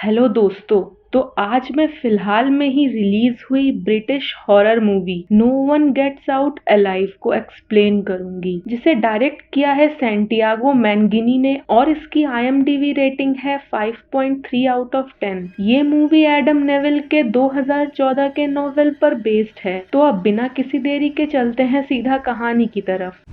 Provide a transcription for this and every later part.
Hello दोस्तों। तो आज मैं फिलहाल में ही रिलीज हुई British horror movie no one gets out alive को एक्सप्लेन करूंगी, जिसे डायरेक्ट किया है सैंटियागो मैनगिनी ने और इसकी IMDb रेटिंग है 5.3 आउट ऑफ 10। ये मूवी एडम नेविल के 2014 के नॉवेल पर बेस्ड है। तो अब बिना किसी देरी के चलते हैं सीधा कहानी की तरफ।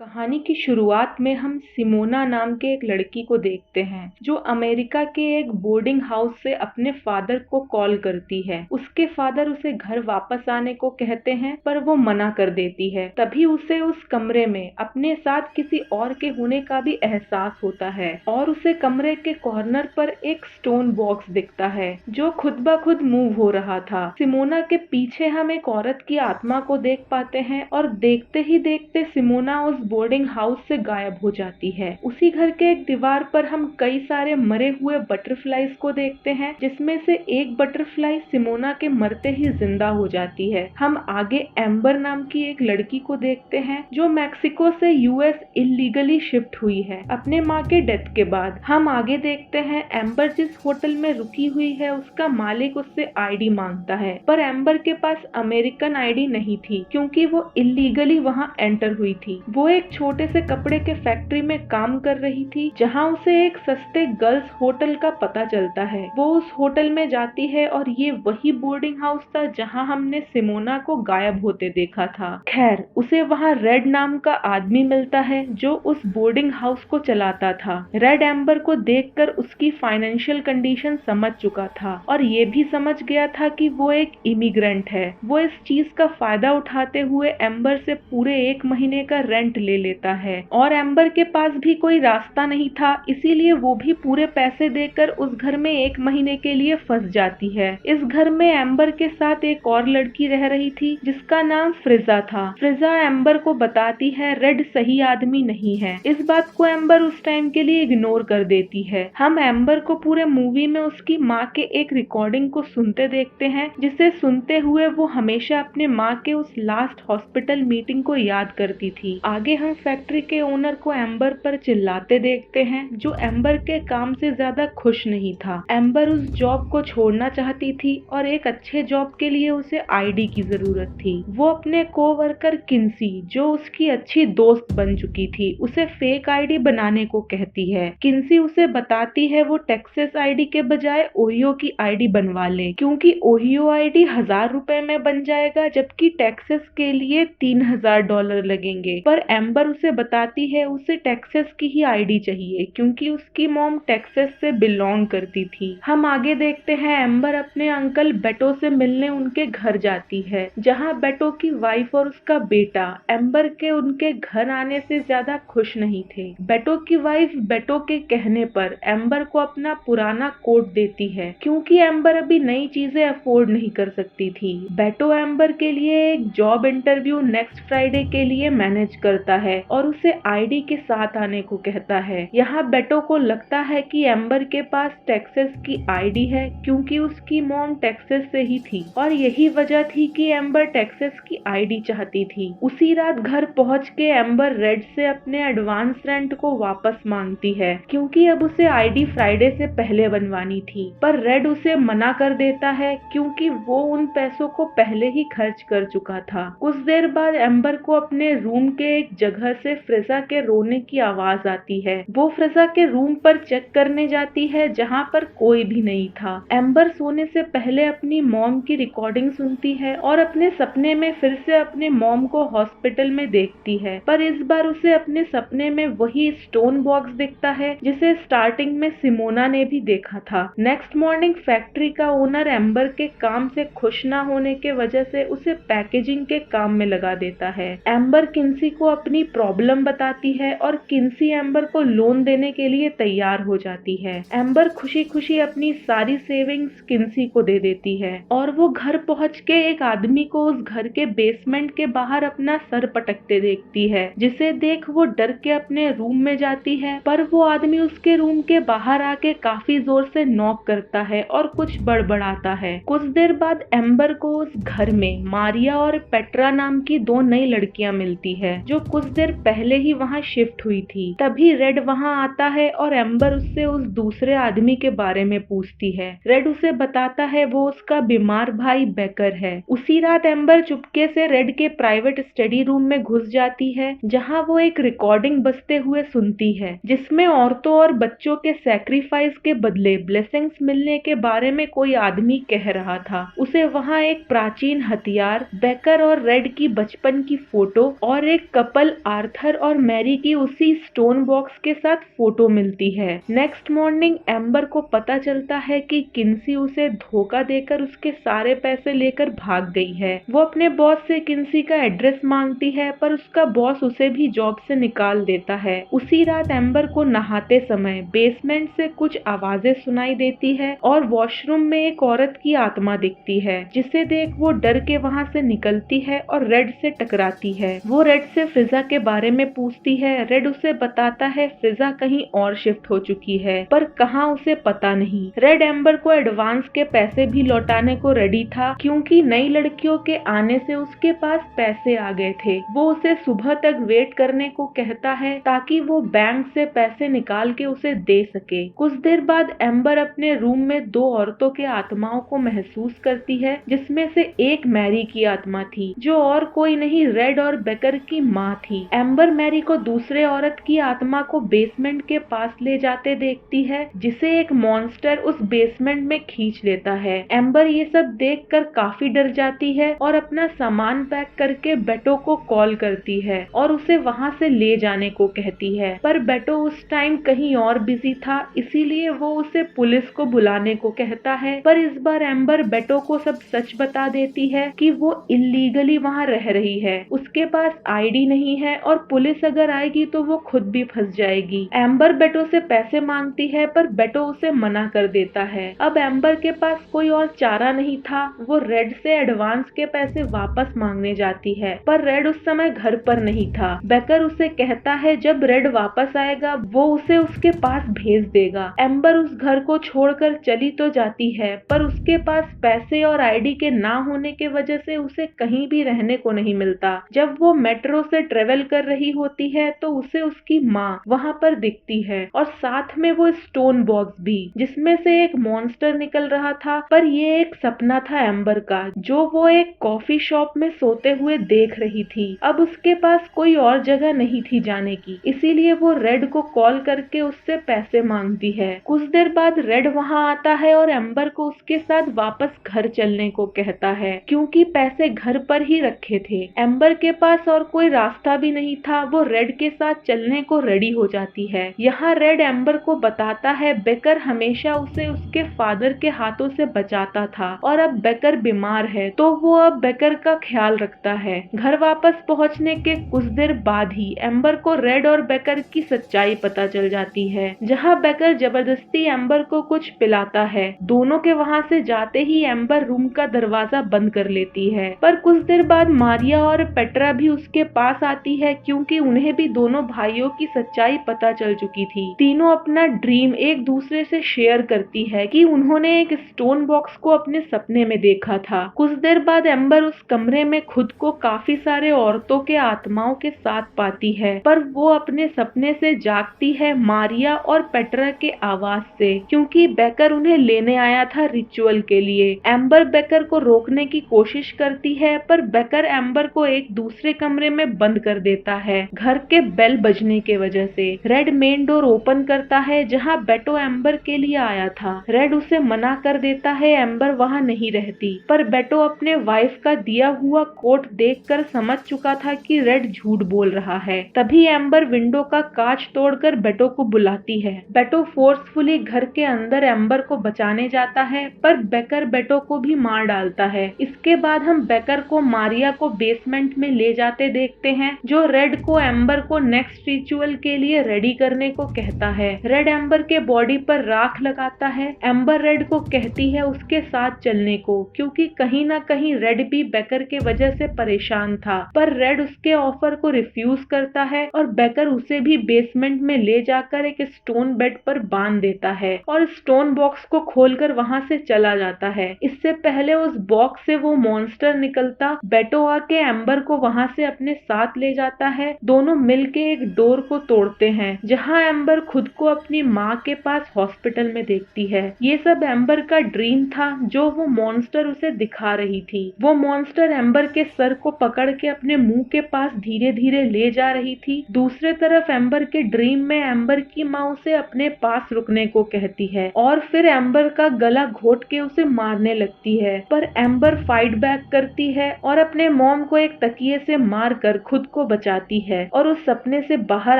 कहानी की शुरुआत में हम सिमोना नाम के एक लड़की को देखते हैं जो अमेरिका के एक बोर्डिंग हाउस से अपने फादर को कॉल करती है। उसके फादर उसे घर वापस आने को कहते हैं पर वो मना कर देती है। तभी उसे उस कमरे में अपने साथ किसी और के होने का भी एहसास होता है और उसे कमरे के कॉर्नर पर एक स्टोन बॉक्स दिखता है जो खुद ब खुद मूव हो रहा था। सिमोना के पीछे हम एक औरत की आत्मा को देख पाते हैं और देखते ही देखते सिमोना उस बोर्डिंग हाउस से गायब हो जाती है। उसी घर के एक दीवार पर हम कई सारे मरे हुए बटरफ्लाईज को देखते हैं, जिसमें से एक बटरफ्लाई सिमोना के मरते ही जिंदा हो जाती है। हम आगे एम्बर नाम की एक लड़की को देखते हैं जो मैक्सिको से US इलीगली शिफ्ट हुई है अपने माँ के डेथ के बाद। हम आगे देखते हैं एम्बर जिस होटल में रुकी हुई है उसका मालिक उससे ID मांगता है, पर एम्बर के पास अमेरिकन ID नहीं थी क्योंकि वो इलीगली वहाँ एंटर हुई थी। वो एक छोटे से कपड़े के फैक्ट्री में काम कर रही थी जहाँ उसे एक सस्ते गर्ल्स होटल का पता चलता है। वो उस होटल में जाती है और ये वही बोर्डिंग हाउस था जहाँ हमने सिमोना को गायब होते देखा था। खैर, उसे वहाँ रेड नाम का आदमी मिलता है जो उस बोर्डिंग हाउस को चलाता था। रेड एम्बर को देखकर उसकी फाइनेंशियल कंडीशन समझ चुका था और ये भी समझ गया था कि वो एक इमिग्रेंट है। वो इस चीज का फायदा उठाते हुए एम्बर से पूरे 1 महीने का रेंट ले लेता है और एम्बर के पास भी कोई रास्ता नहीं था, इसीलिए वो भी पूरे पैसे देकर उस घर में 1 महीने के लिए फंस जाती है। इस घर में एम्बर के साथ एक और लड़की रह रही थी जिसका नाम फ्रिजा था। फ्रिजा एम्बर को बताती है रेड सही आदमी नहीं है। इस बात को एम्बर उस टाइम के लिए इग्नोर कर देती है। हम एम्बर को पूरे मूवी में उसकी माँ के एक रिकॉर्डिंग को सुनते देखते हैं, जिसे सुनते हुए वो हमेशा अपने माँ के उस लास्ट हॉस्पिटल मीटिंग को याद करती थी। आगे हम फैक्ट्री के ओनर को एम्बर पर चिल्लाते देखते हैं जो एम्बर के काम से ज्यादा खुश नहीं था। एम्बर उस जॉब को छोड़ना चाहती थी और एक अच्छे जॉब के लिए उसे ID की जरूरत थी। वो अपने कोवर्कर किन्सी, जो उसकी अच्छी दोस्त बन चुकी थी, उसे फेक ID बनाने को कहती है। किन्सी उसे बताती है वो टेक्सास ID के बजाय ओहियो की ID बनवा ले क्योंकि ओहियो ID 1000 रुपए में बन जाएगा जबकि टेक्सास के लिए $3000 लगेंगे। पर एम्बर उसे बताती है उसे टेक्सास की ही ID चाहिए क्योंकि उसकी मॉम टेक्सास से बिलोंग करती थी। हम आगे देखते हैं एम्बर अपने अंकल बेटो से मिलने उनके घर जाती है जहां बेटो की वाइफ और उसका बेटा एम्बर के उनके घर आने से ज्यादा खुश नहीं थे। बेटो की वाइफ बेटो के कहने पर एम्बर को अपना पुराना कोट देती है क्योंकि एम्बर अभी नई चीजें अफोर्ड नहीं कर सकती थी। बेटो एम्बर के लिए एक जॉब इंटरव्यू नेक्स्ट फ्राइडे के लिए मैनेज करता है और उसे ID के साथ आने को कहता है। यहाँ बेटो को लगता है कि एम्बर के पास टेक्सास की ID है क्योंकि उसकी मॉम टेक्सास से ही थी और यही वजह थी कि एम्बर टेक्सास की ID चाहती थी। उसी रात घर पहुँच के एम्बर रेड से अपने एडवांस रेंट को वापस मांगती है क्योंकि अब उसे ID फ्राइडे से पहले बनवानी थी, पर रेड उसे मना कर देता है क्योंकि वो उन पैसों को पहले ही खर्च कर चुका था। कुछ देर बाद एम्बर को अपने रूम के एक जगह से फ्रिजा के रोने की आवाज आती है। वो फ्रिजा के रूम पर चेक करने जाती है जहाँ पर कोई भी नहीं था। एम्बर सोने से पहले अपनी मॉम की रिकॉर्डिंग सुनती है और अपने सपने में फिर से अपने मॉम को हॉस्पिटल में देखती है, पर इस बार उसे अपने सपने में वही स्टोन बॉक्स दिखता है जिसे स्टार्टिंग में सिमोना ने भी देखा था। नेक्स्ट मॉर्निंग फैक्ट्री का ओनर एम्बर के काम से खुश ना होने के वजह से उसे पैकेजिंग के काम में लगा देता है। एम्बर किन्सी को अपनी प्रॉब्लम बताती है और किन्सी एम्बर को लोन देने के लिए तैयार हो जाती है। एम्बर खुशी खुशी अपनी सारी सेविंग्स किन्सी को दे देती है और वो घर पहुंच के एक आदमी को उस घर के बेसमेंट के बाहर अपना सर पटकते देखती है, जिसे देख वो डर के अपने रूम में जाती है, पर वो आदमी उसके रूम के बाहर आके काफी जोर से नॉक करता है और कुछ बड़बड़ाता है। कुछ देर बाद एम्बर को उस घर में मारिया और पेट्रा नाम की 2 नई लड़कियां मिलती है जो कुछ देर देर पहले ही वहाँ शिफ्ट हुई थी। तभी रेड वहाँ आता है और एम्बर उससे उस दूसरे आदमी के बारे में पूछती है। रेड उसे बताता है वो उसका बीमार भाई बेकर है। उसी रात एम्बर चुपके से रेड के प्राइवेट स्टडी रूम में घुस जाती है, जहाँ वो एक रिकॉर्डिंग बजते हुए सुनती है, जिसमें औरतों और बच्चों के सैक्रिफाइस के बदले ब्लेसिंग्स मिलने के बारे में कोई आदमी कह रहा था। उसे वहाँ एक प्राचीन हथियार, बेकर और रेड की बचपन की फोटो और एक कपल आर्थर और मैरी की उसी स्टोन बॉक्स के साथ फोटो मिलती है। नेक्स्ट मॉर्निंग एम्बर को पता चलता है कि किन्सी उसे धोखा देकर उसके सारे पैसे लेकर भाग गई है। वो अपने बॉस से किन्सी का एड्रेस मांगती है, पर उसका बॉस उसे भी जॉब से निकाल देता है। उसी रात एम्बर को नहाते समय बेसमेंट से कुछ आवाजें सुनाई देती है और वॉशरूम में एक औरत की आत्मा दिखती है, जिसे देख वो डर के वहाँ से निकलती है और रेड से टकराती है। वो रेड से फिजा के बारे में पूछती है। रेड उसे बताता है फिजा कहीं और शिफ्ट हो चुकी है, पर कहाँ उसे पता नहीं। रेड एम्बर को एडवांस के पैसे भी लौटाने को रेडी था, क्योंकि नई लड़कियों के आने से उसके पास पैसे आ गए थे। वो उसे सुबह तक वेट करने को कहता है ताकि वो बैंक से पैसे निकाल के उसे दे सके। कुछ देर बाद एम्बर अपने रूम में दो औरतों के आत्माओं को महसूस करती है, जिसमें से एक मैरी की आत्मा थी, जो और कोई नहीं रेड और बेकर की माँ थी। एम्बर मैरी को दूसरे औरत की आत्मा को बेसमेंट के पास ले जाते देखती है, जिसे एक मॉन्स्टर उस बेसमेंट में खींच लेता है। एम्बर ये सब देखकर काफी डर जाती है और अपना सामान पैक करके बेटो को कॉल करती है और उसे वहाँ से ले जाने को कहती है, पर बेटो उस टाइम कहीं और बिजी था, इसीलिए वो उसे पुलिस को बुलाने को कहता है। पर इस बार एम्बर बेटो को सब सच बता देती है कि वो इल्लीगली वहाँ रह रही है, उसके पास आईडी नहीं है और पुलिस अगर आएगी तो वो खुद भी फंस जाएगी। एम्बर बेटो से पैसे मांगती है, पर बेटो उसे मना कर देता है। अब एम्बर के पास कोई और चारा नहीं था, वो रेड से एडवांस के पैसे वापस मांगने जाती है, पर रेड उस समय घर पर नहीं था। बेकर उसे कहता है जब रेड वापस आएगा वो उसे उसके पास भेज देगा। एम्बर उस घर को छोड़कर चली तो जाती है, पर उसके पास पैसे और आईडी के ना होने के वजह से उसे कहीं भी रहने को नहीं मिलता। जब वो मेट्रो से ट्रेवल कर रही होती है तो उसे उसकी माँ वहाँ पर दिखती है और साथ में वो स्टोन बॉक्स भी, जिसमें से एक मॉन्स्टर निकल रहा था। पर ये एक सपना था एम्बर का, जो वो एक कॉफी शॉप में सोते हुए देख रही थी। अब उसके पास कोई और जगह नहीं थी जाने की, इसीलिए वो रेड को कॉल करके उससे पैसे मांगती है। कुछ देर बाद रेड वहाँ आता है और एम्बर को उसके साथ वापस घर चलने को कहता है, क्योंकि पैसे घर पर ही रखे थे। एम्बर के पास और कोई रास्ता भी नहीं था, वो रेड के साथ चलने को रेडी हो जाती है। यहाँ रेड एम्बर को बताता है बेकर हमेशा उसे उसके फादर के हाथों से बचाता था और अब बेकर बीमार है, तो वो अब बेकर का ख्याल रखता है। घर वापस पहुँचने के कुछ देर बाद ही एम्बर को रेड और बेकर की सच्चाई पता चल जाती है, जहाँ बेकर जबरदस्ती एम्बर को कुछ पिलाता है। दोनों के वहाँ से जाते ही एम्बर रूम का दरवाजा बंद कर लेती है, पर कुछ देर बाद मारिया और पेट्रा भी उसके पास आती है, क्योंकि उन्हें भी दोनों भाइयों की सच्चाई पता चल चुकी थी। तीनों अपना ड्रीम एक दूसरे से शेयर करती है कि उन्होंने एक स्टोन बॉक्स को अपने सपने में देखा था। कुछ देर बाद एम्बर उस कमरे में खुद को काफी सारे औरतों के आत्माओं के साथ पाती है, पर वो अपने सपने से जागती है मारिया और पेट्रा के आवाज से, क्योंकि बेकर उन्हें लेने आया था रिचुअल के लिए। एम्बर बेकर को रोकने की कोशिश करती है, पर बेकर एम्बर को एक दूसरे कमरे में बंद कर देता है घर के बेल बजने के वजह से। रेड मेन डोर ओपन करता है, जहाँ बेटो एम्बर के लिए आया था। रेड उसे मना कर देता है, एम्बर वहाँ नहीं रहती, पर बेटो अपने वाइफ का दिया हुआ कोट देखकर समझ चुका था कि रेड झूठ बोल रहा है। तभी एम्बर विंडो का कांच तोड़कर बेटो को बुलाती है। बेटो फोर्सफुली घर के अंदर एम्बर को बचाने जाता है, पर बेकर बेटो को भी मार डालता है। इसके बाद हम बेकर को मारिया को बेसमेंट में ले जाते देखते हैं, जो रेड को एम्बर को नेक्स्ट रिचुअल के लिए रेडी करने को कहता है। रेड एम्बर के बॉडी पर राख लगाता है। एम्बर रेड को कहती है उसके साथ चलने को, क्योंकि कहीं ना कहीं रेड भी बेकर के वजह से परेशान था, पर रेड उसके ऑफर को रिफ्यूज करता है और बेकर उसे भी बेसमेंट में ले जाकर एक स्टोन बेड पर बांध देता है और स्टोन बॉक्स को खोलकर वहां से चला जाता है। इससे पहले उस बॉक्स से वो मॉन्स्टर निकलता, बेटो आके एम्बर को वहां से अपने साथ ले जाता आता है, दोनों मिलके एक डोर को तोड़ते हैं जहां एम्बर खुद को अपनी माँ के पास हॉस्पिटल में देखती है। ये सब एम्बर का ड्रीम था जो वो मॉन्स्टर उसे दिखा रही थी। वो मॉन्स्टर एम्बर के सर को पकड़ के अपने मुंह के पास धीरे धीरे ले जा रही थी। दूसरे तरफ एम्बर के ड्रीम में एम्बर की माँ उसे अपने पास रुकने को कहती है और फिर एम्बर का गला घोट के उसे मारने लगती है, पर एम्बर फाइट बैक करती है और अपने मॉम को एक तकिए से मारकर खुद को बचाती है और उस सपने से बाहर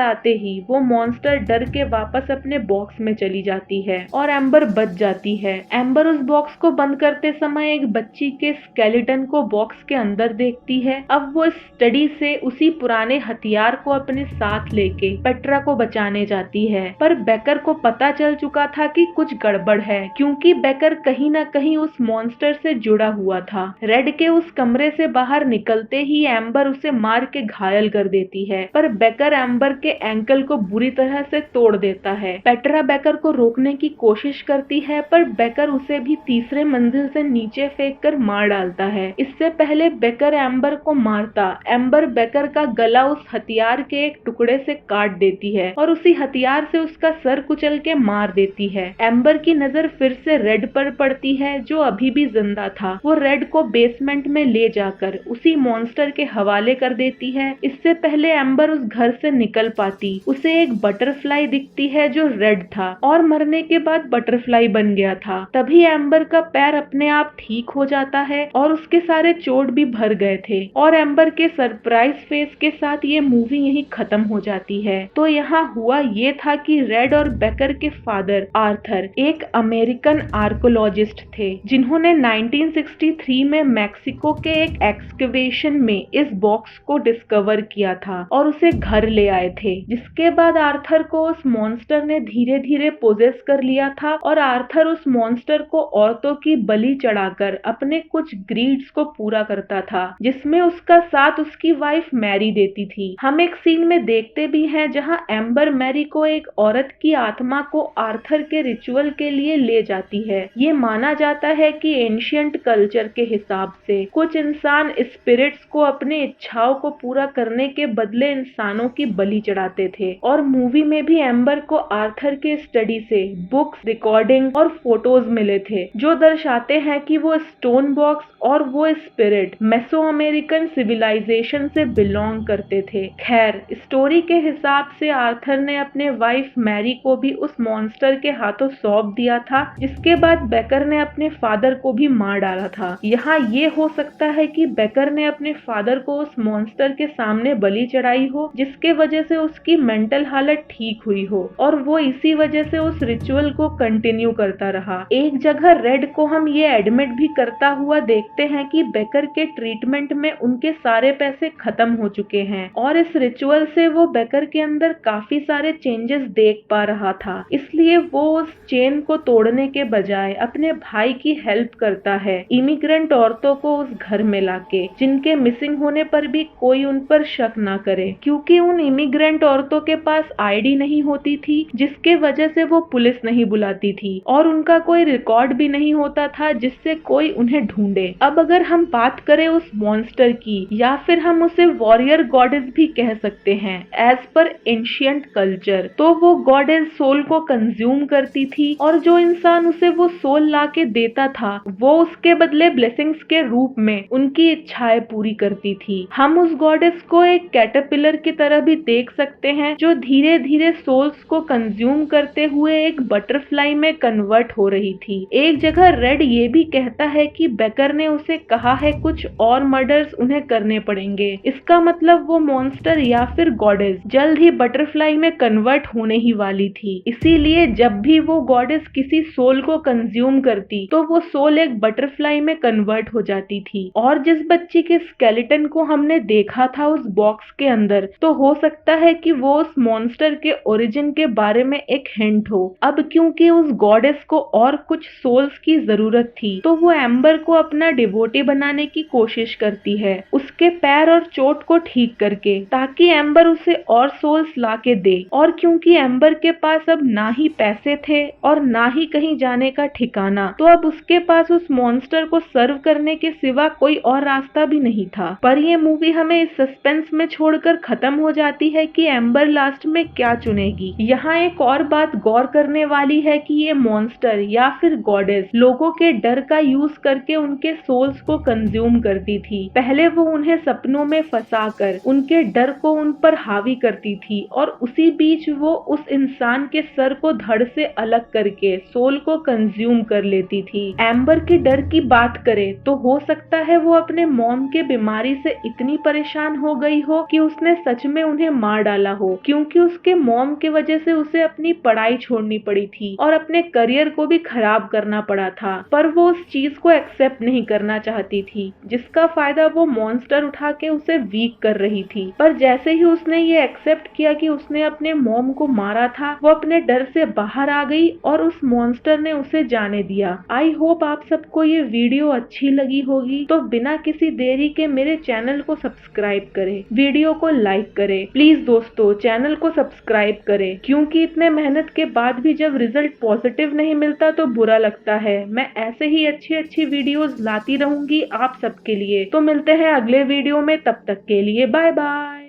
आते ही वो मॉन्स्टर डर के वापस अपने बॉक्स में चली जाती है और एम्बर बच जाती है। एम्बर उस बॉक्स को बंद करते समय एक बच्ची के स्केलेटन को बॉक्स के अंदर देखती है। अब वो स्टडी से उसी पुराने हथियार को अपने साथ लेके पेट्रा को बचाने जाती है, पर बेकर को पता चल चुका था कि कुछ गड़बड़ है, क्योंकि बेकर कहीं ना कहीं उस मॉन्स्टर से जुड़ा हुआ था। रेड के उस कमरे से बाहर निकलते ही एम्बर उसे मार के घायल कर देती है, पर बेकर एम्बर के एंकल को बुरी तरह से तोड़ देता है। पेट्रा बेकर को रोकने की कोशिश करती है, पर बेकर उसे भी तीसरे मंजिल से नीचे फेंक कर मार डालता है। इससे पहले बेकर एम्बर को मारता, एम्बर बेकर का गला उस हथियार के एक टुकड़े से काट देती है और उसी हथियार से उसका सर कुचल के मार देती है। एम्बर की नजर फिर से रेड पर पड़ती है जो अभी भी जिंदा था। वो रेड को बेसमेंट में ले जाकर उसी मॉन्स्टर के हवाले कर देती है। इससे पहले एम्बर उस घर से निकल पाती, उसे एक बटरफ्लाई दिखती है जो रेड था और मरने के बाद बटरफ्लाई बन गया था। तभी एम्बर का पैर अपने आप ठीक हो जाता है और उसके सारे चोट भी भर गए थे और एम्बर के सरप्राइज फेस के साथ ये मूवी यहीं खत्म हो जाती है। तो यहाँ हुआ ये था कि रेड और बेकर के फादर आर्थर एक अमेरिकन आर्कोलॉजिस्ट थे जिन्होंने 1963 में मैक्सिको के एक एक्सकवेशन में इस बॉक्स को डिस्कवर किया था और उसे घर ले आए थे, जिसके बाद आर्थर को उस मॉन्स्टर ने धीरे धीरे पोजेस कर लिया था और आर्थर उस मॉन्स्टर को औरतों की बलि चढ़ाकर अपने कुछ ग्रीड्स को पूरा करता था, जिसमें उसका साथ उसकी वाइफ मैरी देती थी। हम एक सीन में देखते भी हैं जहां एम्बर मैरी को एक औरत की आत्मा को आर्थर के रिचुअल के लिए ले जाती है। ये माना जाता है कि एंशिएंट कल्चर के हिसाब से कुछ इंसान स्पिरिट्स को अपनी इच्छाओं को पूरा करने के बदले इंसानों की बलि चढ़ाते थे और मूवी में भी एम्बर को आर्थर के स्टडी से बुक्स, रिकॉर्डिंग और फोटोज मिले थे जो दर्शाते हैं कि वो स्टोन बॉक्स और वो स्पिरिट मेसो अमेरिकन सिविलाइजेशन से बिलोंग करते थे। खैर, स्टोरी के हिसाब से आर्थर ने अपने वाइफ मैरी को भी उस मॉन्स्टर के हाथों सौंप दिया था, जिसके बाद बेकर ने अपने फादर को भी मार डाला था। यहाँ ये हो सकता है कि बेकर ने अपने फादर को उस मॉन्स्टर के सामने बलि चढ़ाई हो, जिसके वजह से उसकी मेंटल हालत ठीक हुई हो और वो इसी वजह से उस रिचुअल को कंटिन्यू करता रहा। एक जगह रेड को हम ये एडमिट भी करता हुआ देखते हैं कि बेकर के ट्रीटमेंट में उनके सारे पैसे खत्म हो चुके हैं और इस रिचुअल से वो बेकर के अंदर काफी सारे चेंजेस देख पा रहा था, इसलिए वो उस चेन को तोड़ने के बजाय अपने भाई की हेल्प करता है, इमिग्रेंट औरतों को उस घर में लाके, जिनके मिसिंग होने पर भी कोई उन पर शक ना करे, क्योंकि उन इमिग्रेंट औरतों के पास आईडी नहीं होती थी, जिसके वजह से वो पुलिस नहीं बुलाती थी और उनका कोई रिकॉर्ड भी नहीं होता था जिससे कोई उन्हें ढूंढे। अब अगर हम बात करें उस मॉन्स्टर की, या फिर हम उसे वॉरियर गॉडेस भी कह सकते हैं एज पर एंशिएंट कल्चर, तो वो गॉडेस सोल को कंज्यूम करती थी और जो इंसान उसे वो सोल ला के देता था वो उसके बदले ब्लेसिंग्स के रूप में उनकी इच्छाएं पूरी करती थी। हम उस गॉडेस को एक कैटरपिलर की तरह भी देख सकते हैं जो धीरे धीरे सोल्स को कंज्यूम करते हुए एक बटरफ्लाई में कन्वर्ट हो रही थी। एक जगह रेड ये भी कहता है कि बेकर ने उसे कहा है कुछ और मर्डर्स उन्हें करने पड़ेंगे, इसका मतलब वो मॉन्स्टर या फिर गॉडेस जल्द ही बटरफ्लाई में कन्वर्ट होने ही वाली थी। इसीलिए जब भी वो गॉडेस किसी सोल को कंज्यूम करती तो वो सोल एक बटरफ्लाई में कन्वर्ट हो जाती थी। और जिस बच्ची के स्केलेटन को हमने देखा था उस बॉक्स के अंदर, तो हो सकता है कि वो उस मॉन्स्टर के ओरिजिन के बारे में एक हिंट हो। अब क्योंकि उस गॉडेस को और कुछ सोल्स की जरूरत थी तो वो एम्बर को अपना डिवोटी बनाने की कोशिश करती है, उसके पैर और चोट को ठीक करके, ताकि एम्बर उसे और सोल्स ला के दे। और क्योंकि एम्बर के पास अब ना ही पैसे थे और ना ही कहीं जाने का ठिकाना, तो अब उसके पास उस मॉन्स्टर को सर्व करने के सिवा कोई और रास्ता भी नहीं था। पर ये मूवी हमें इस सस्पेंस सस्पेंस में छोड़कर खत्म हो जाती है कि एम्बर लास्ट में क्या चुनेगी। यहाँ एक और बात गौर करने वाली है कि ये मॉन्स्टर या फिर गॉडेस लोगों के डर का यूज करके उनके सोल्स को कंज्यूम करती थी। पहले वो उन्हें सपनों में फंसाकर उनके डर को उन पर हावी करती थी और उसी बीच वो उस इंसान के सर को धड़ से अलग करके सोल को कंज्यूम कर लेती थी। एम्बर के डर की बात करें तो हो सकता है वो अपने मॉम के बीमारी से इतनी परेशान हो गई हो कि उसने सच में उन्हें मार डाला हो, क्योंकि उसके मॉम के वजह से उसे अपनी पढ़ाई छोड़नी पड़ी थी और अपने करियर को भी खराब करना पड़ा था। पर वो उस चीज को एक्सेप्ट नहीं करना चाहती थी जिसका फायदा वो मॉन्स्टर उठा के उसे वीक कर रही थी। पर जैसे ही उसने ये एक्सेप्ट किया कि उसने अपने मॉम को मारा था, वो अपने डर से बाहर आ गई और उस मॉन्स्टर ने उसे जाने दिया। आई होप आप सबको ये वीडियो अच्छी लगी होगी, तो बिना किसी देरी के मेरे चैनल को सब्सक्राइब करें, वीडियो को लाइक करें। प्लीज दोस्तों चैनल को सब्सक्राइब करें, क्योंकि इतने मेहनत के बाद भी जब रिजल्ट पॉजिटिव नहीं मिलता तो बुरा लगता है। मैं ऐसे ही अच्छी वीडियोस लाती रहूंगी आप सबके लिए। तो मिलते हैं अगले वीडियो में, तब तक के लिए बाय बाय।